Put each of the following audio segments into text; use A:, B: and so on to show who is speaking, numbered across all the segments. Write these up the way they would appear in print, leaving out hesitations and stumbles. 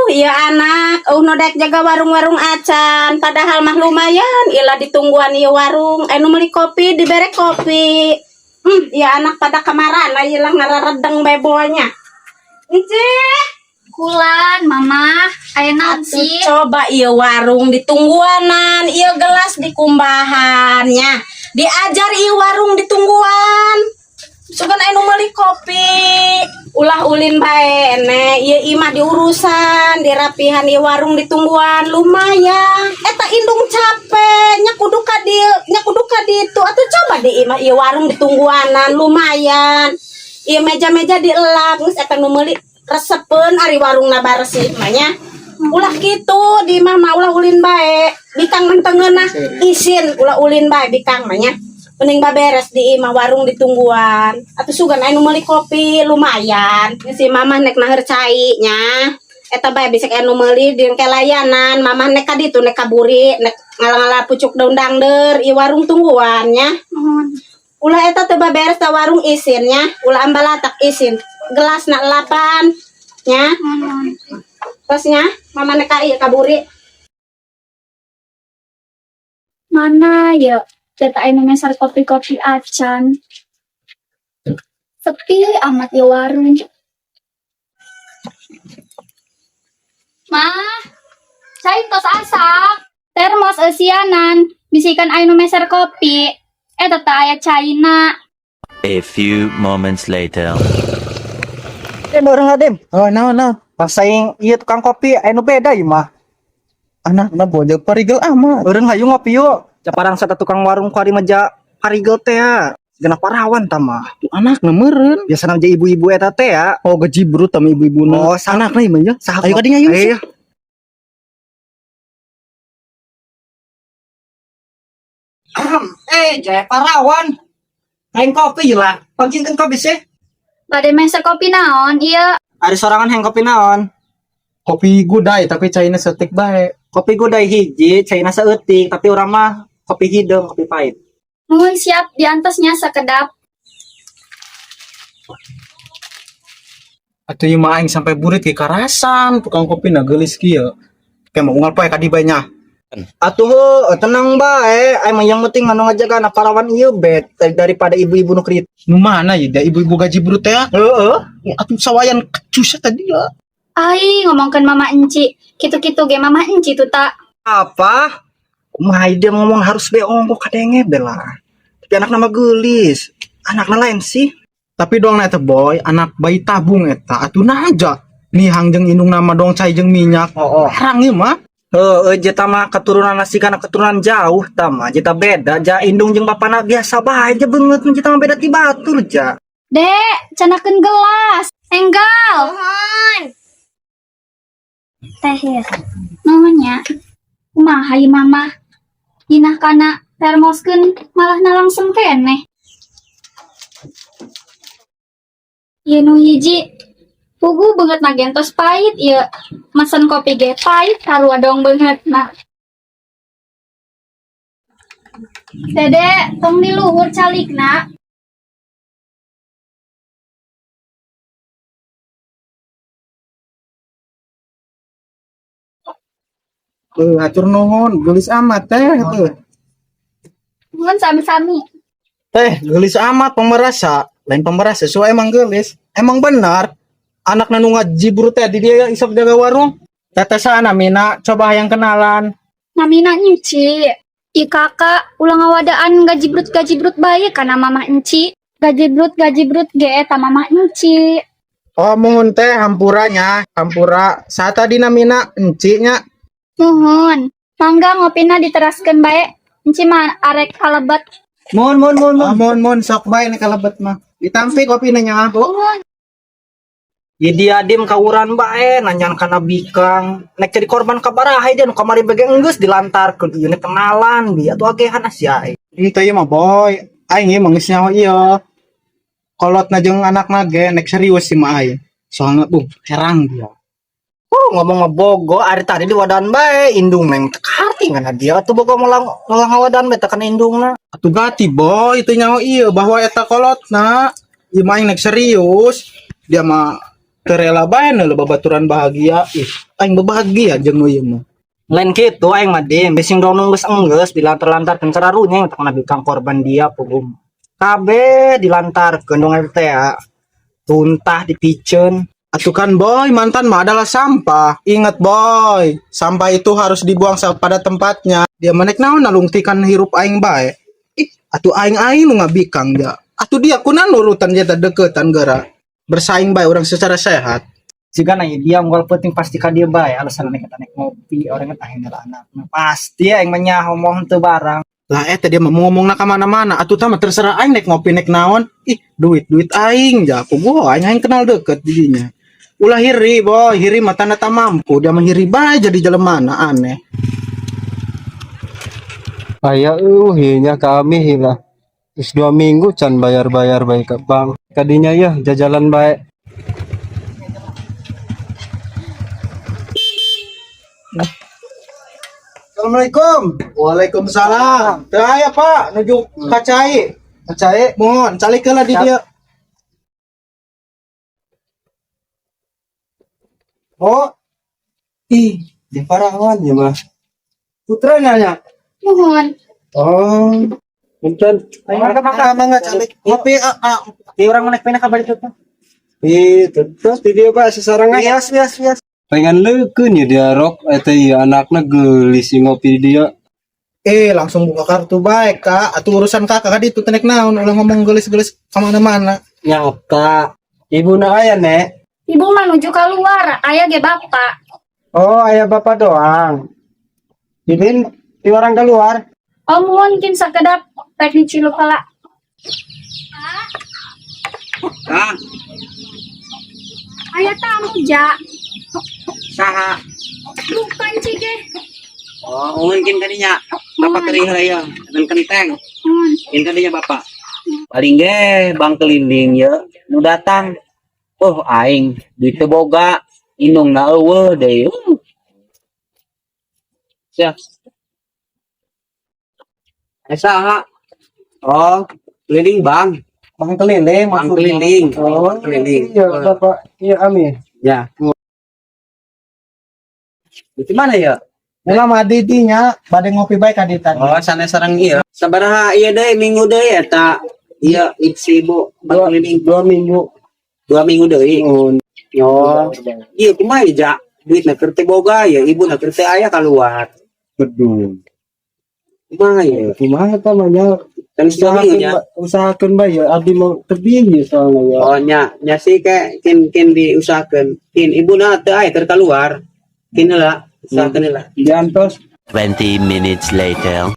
A: Iya anak, nodek jaga warung-warung acan. Padahal mah lumayan, ilah ditungguan iya warung. Anu beli kopi, dibere kopi. Iya anak pada kamaran, ilah ngararedeng bebonya. Ice,
B: Kulan, mama, ayo naon sih?
A: coba iya warung ditungguanan, iya gelas dikumbahannya. Diajar iya warung ditungguan. Sugan anu meuli kopi. Ulah ulin bae ene ieu imah diurusan dirapihan ieu warung ditungguan lumayan eta indung capek nya kudu ka ditu atuh coba di imah ieu warung ditungguanan lumayan ieu meja-meja dielap geus eta nu meuli resepeun ari warungna baresih mah nya ulah kitu di imah mah ulah ulin bae bikang mentengeunah isin ulah ulin bae bikang mah nya mending beres di imah warung ditungguan atau sugan anu meuli kopi lumayan si mamah nek naheur cai nya eta bae bisa anu meuli di kelayanan mamah nek ka ditu nek kaburi nek ngalang-ngalang pucuk daun dangder i warung tungguan nya ulah eta teu beres ta warung isinnya ulah ambalatak isin gelasna 8 nya terusnya mamah nek ka ieu kaburi
B: Mana ya? Data ayo meser kopi-kopi acan. Sepi amat ya warung. Ma, cai tos asak. Termos eusianan. Bisikan ayo meser kopi. Tata aya caina.
C: A few moments later.
D: Orang Adem. Oh, nah. Pasaing iya tukang kopi anu beda ieu mah. Anakna bojog parigel amat. Urang hayu ngopi yuk. Caparang satu tukang warung kuari meja parigel teh ya. Genap parawan tama. Anakna meureun. Biasana aja ibu-ibu eta teh ya. Oh, gajibrut tama ibu-ibuna. Oh, sanakna ieu mah ya. Ayo ka dinya yuk. Jaya parawan. Kain kopi lah. Pangkinkeun kopi sih.
B: Bade meser kopi naon? Iya.
D: Ada sorangan hang kopi naon? Kopi gudai tapi caina setik bae. Kopi gudai hiji, caina saeutik tapi urang mah kopi hidung, kopi pahit.
B: Nuhun siap diantasnya sekedap.
D: Atuh ieu mah aing sampai burit ke karasan tukang kopi na geulis kieu. Kayak mau unggal poe ka di bae nya. Atuh tenang bae, aing mah yang penting anu ngajaga anak parawan ieu bet daripada ibu-ibu nu krit. Nu mana ya da ibu-ibu gaji brut teh? Heeh. Atuh sawayan kecus tadi ya.
B: Ai ngomongkeun mama enci. Kitu-kitu ge mama enci tuh tak.
D: Apa? Kumaha dia ngomong harus be ongko kadenge bela. Tapi anak nama geulis. Anakna lain sih. Tapi doang eta boy, anak bayi tabung eta atuna aja. Nihang jeung indung nama dong cai jeung minyak. Herang ieu mah. Heueuh jeta mah keturunan nasi kana keturunan jauh tama jeta beda ja indung jeung bapana biasa bae aja beungeut jeta mah beda ti batur ja.
B: Dek, canakeun gelas. Enggal. Teh ya. Nuhunnya. Kumaha ieu mama? Inah kana termoskeun malah na langsung keneh. Ieu nu hiji pugu beungeut na gentos pahit ieu. Mesen kopi ge pahit sarua dong beungeut na. Dede, tong di luhur calikna.
D: Atur nuhun, geulis amat teh tuh.
B: Nuhun sami-sami.
D: Teh, geulis amat pemerasa. Lain pemerasa, so emang geulis. Emang benar. Anak nu ngajibrut teh di dia isap jaga warung. Tetesana mina, coba yang kenalan.
B: Namina enci. I kakak ulang awadaan gajibrut bae kana mama enci. Gajibrut ge eta mama enci.
D: Oh, mohon teh hampuranya, hampura. Saat tadi namina encinya.
B: Nuhun. Mangga ngopina diteraskeun bae. Enci mah arek kalebet.
D: Mohon sok bae nih kalebet mah. Ditampi kopi nanya aku. Jadi adim kawuran bae nanyaan kana bikang. Nek jadi korban kabaraha dia nu kamari bege enggeus dilantarkeun ieu nek kenalan bi atuh agehan sia. Itu ieu mah boy. Aing ieu manggeus nyaho ieu. Kolotna jeung anakna ge nek serius sih mah aing. Soalnya herang dia. Ngomong ngebogo ari tadi di wadan bae indung neng tekarti ngana dia atuh bogo melang wadan bae tekan indungna. Atuh gati boy itu nyaho ieu bahwa eta kolotna ieu mah nek serius dia mah
E: Terela bae na babaturan bahagia. Ih, aing bahagia jeung ieu mah.
D: Lain gitu aing mah dim, bising donong geus enggeus dilantar-lantar kan sararunya yang tak bikang korban dia pugum. Kabe dilantarkeun dong RT ya. Tuntah dipiceun.
E: Atuh kan boy, mantan mah adalah sampah. Ingat boy, sampah itu harus dibuang pada tempatnya. Dia menek naon nalungtikan hirup aing bae. Ih, atuh aing nu ngabikang dia. Atuh dia kunaon nurutan dia deketan gara. Bersaing bae orang secara sehat.
D: Jika nanya dia ngol penting pasti ka dia bae alasan kita naik ngopi orang teh anak. Pasti aing mah nyaho moh teu barang.
E: Lah eta dia mah ngomongna ka mana-mana. Atuh tah mah terserah aing naik ngopi naik naon. Ih, duit aing ja. Pogo aing kenal deket didinya. Ulah hiri boy, hiri mah tanda tak mampu. Dia menghiri bae jadi jelemana aneh.
F: Aya hinya kami hilah. Terus 2 minggu can bayar-bayar baik ke bank. Kadinya ya jajalan baik.
E: Assalamualaikum. Waalaikumsalam. Teu aya Pak, nuju kacai. Kacai, mohon calikeun di dia.
F: Oh, di parawan ya mah. Putra nanya.
B: Mohon.
F: Oh, punten.
E: Mangga calik. Ngopi
D: Di orang naik pena kabar itu tuh.
F: Itu terus di dia Pak sesarangan.
D: Bias.
F: Pengen leukeun ya dia rok eta ieu anakna geulis ngopi di dia.
E: langsung buka kartu baik Kak. Atuh urusan Kakak ka ditu tenek naon ulah ngomong gelis-gelis ka mana-mana.
F: Nyata. Ibuna aya nek.
B: Ibu menuju keluar, ayah ge bapak.
F: Oh, aya bapak doang. Idin di orang keluar.
B: Oh mungkin sekedap teknik cilu pala. Ayah tamu ja.
G: Saha.
B: Bukan cige.
G: Oh, mungkin kadinya bapak teri heureuy dan kenteng. Mungkin kadinya bapak. Paling ge bang keliling ya nu datang. Oh aing duit teu boga, indungna eueuh deui. Sia. Saha? Oh, keliling bang.
F: Bang keliling,
G: Bang keliling.
F: Oh,
G: keliling.
F: Iya, Bapak. Iya, Ami.
G: Ya. Di mana ya?
E: Ulah mah didinya bade ngopi bae ka ditan.
G: Oh, sana sareng ieu. Sabaraha ieu deui minggu deui eta? Iya, iksi Bu. Bang keliling
F: 2 minggu.
G: 2 minggu deui.
F: Oh,
G: Oh, iya kumaha ja duit na keur teh boga ya ibu na keur teh aya keluar.
F: betul.
G: Kumaha ya?
F: Kumaha tamanya?
G: Kan nya.
F: Usahakeun bae ya abdi mau tebing soalnya ya.
G: Oh nya sih ke kin diusahakeun. Kin ibu na teh aya keur keluar. Kin heula, usahakeun heula.
F: Diantos
C: 20 minutes later.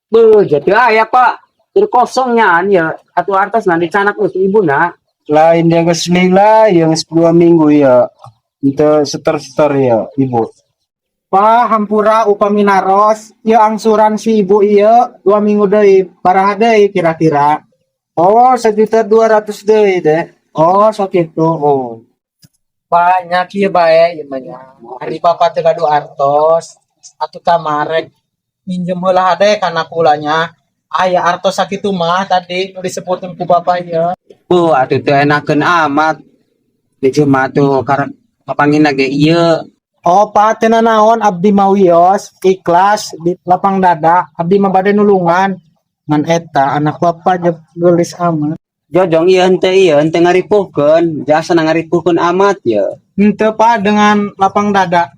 G: Beuh, jadi aya Pak. Keur kosongnya ya atuh artos na dicanak geus ibu na.
F: lain yang geus lila yang 2 minggu ya. Itu seter-seter ya, Ibu.
E: Pak hampura upami naros, ieu angsuran si ibu ieu 2 minggu deui. Paraha deui kira-kira.
F: Oh, 1.200.000 deui deh.
E: Oh, sakitu.
F: Oh.
E: Pak nya kieu bae ieu mah nya. Ari Bapak teu gaduh artos, atuh tamarek minjem heula hade kana kulanya. Aya artos sakitu mah tadi nu disebutkeun ku Bapak ieu.
G: Atuh teh enakeun amat. Di cuma tuh karena papangina ge ieu.
E: Oh, Pak teu naon abdi mah wios, ikhlas di lapang dada, abdi mah bade nulungan. Ngan eta anak Bapak geulis amat.
G: Jojong ieu henteu ngaripuhkeun, jasa ngaripuhkeun amat ya.
E: Henteu Pak dengan lapang dada.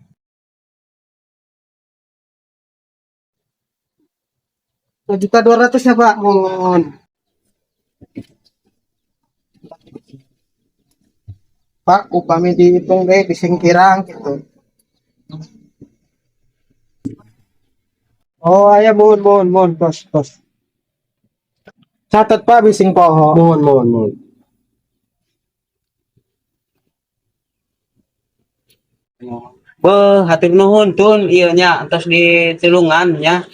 E: 1.200.000 nya Pak. Mohon. Pak, upami dihitung deh, disingkirang gitu.
F: Oh, aya mohon, tos.
E: Catat Pak bising poho.
F: Mohon.
G: Beuh, hatur nuhun tun ieu nya entos di Cilungan nya.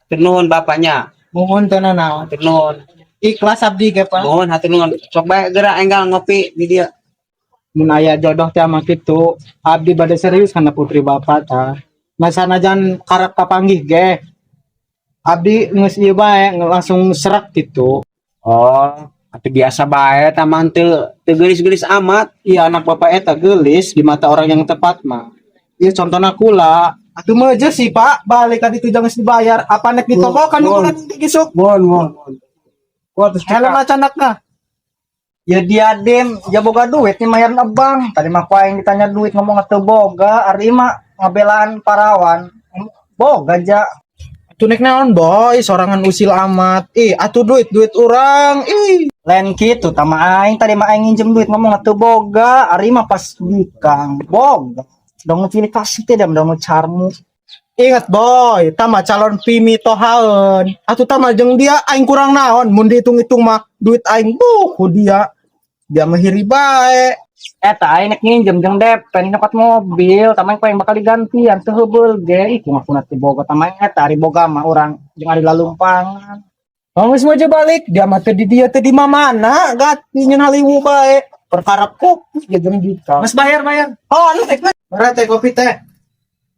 G: Hatur nuhun bapaknya.
E: Mohon teu naon.
G: Hatur nuhun.
E: Ikhlas abdi ge Pak.
G: Nuhun hatur nuhun. Sok bae geura enggal ngopi di dieu.
E: Mun aya jodoh teh mah kitu, abdi bade serius kana putri Bapak tah. Nah sanajan karep kapanggih ge. Abdi geus ieu bae langsung serak gitu.
G: Oh, Tapi biasa bae tamang teu gelis-gelis amat.
E: Iya anak bapak eta gelis di mata orang yang tepat mah. Iya contohnya kula. Atuh meja sih pak, balik tadi itu jangan dibayar. Apa nek ditokokan ukuran gisuk.
F: Mon.
E: Wah terus helm acanak nah.
D: Ya dia dem, ya boga duit nih mayaran abang. Tadi mah yang ditanya duit ngomong atau boga, ari mah ngabelaan parawan. Boga aja.
E: Atuh nek naon boy, sorangan usil amat. Atuh duit orang.
D: Lain gitu, tama aing tadi mah aing nginjem duit ngomong atau boga, ari mah pas bikang. Boga. Dong pilih kasih teh dam dong carmu.
E: Ingat boy, tama calon pimi tohaeun. Atuh tama jeung dia aing kurang naon, mun dihitung-hitung mah duit aing ku dia. Dia mah hiri bae.
D: Eta aing nek nginjem jeung depen nyokot mobil, tamang yang bakal digantian teu heubeul ge. Ih kumaha kuna teu boga tamang eta ari boga mah urang jeung ari lalumpangan.
E: Geus aja balik, dia mah teu di dia teu di mana, gati nyeun haliwu bae. Perkara kopi ge jeung kita.
D: Mas bayar.
E: Oh, anu teh. Bara teh kopi teh.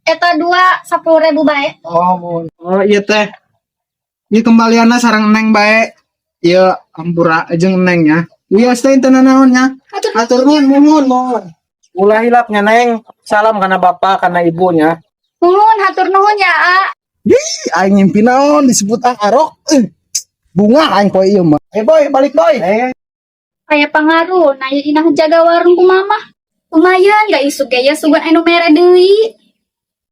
B: Eta 10.000 bae.
E: Oh iya teh. Ieu kembalianna sareng Neng bae. Ieu ampura jeung Neng ya. Wios teh teu naonnya. Atur nuhun.
D: Ulah hilapnya Neng. Salam kana bapak kana ibunya.
B: Nuhun, hatur nuhun ya, A.
E: Aing ngimpi naon disebut arok. Bunga aing poe ieu mah. Boy, balik boy.
B: Kayak pengaruh, nah inah jaga warung ku mama. Lumayan, gak isu gaya sugan anu mere deui.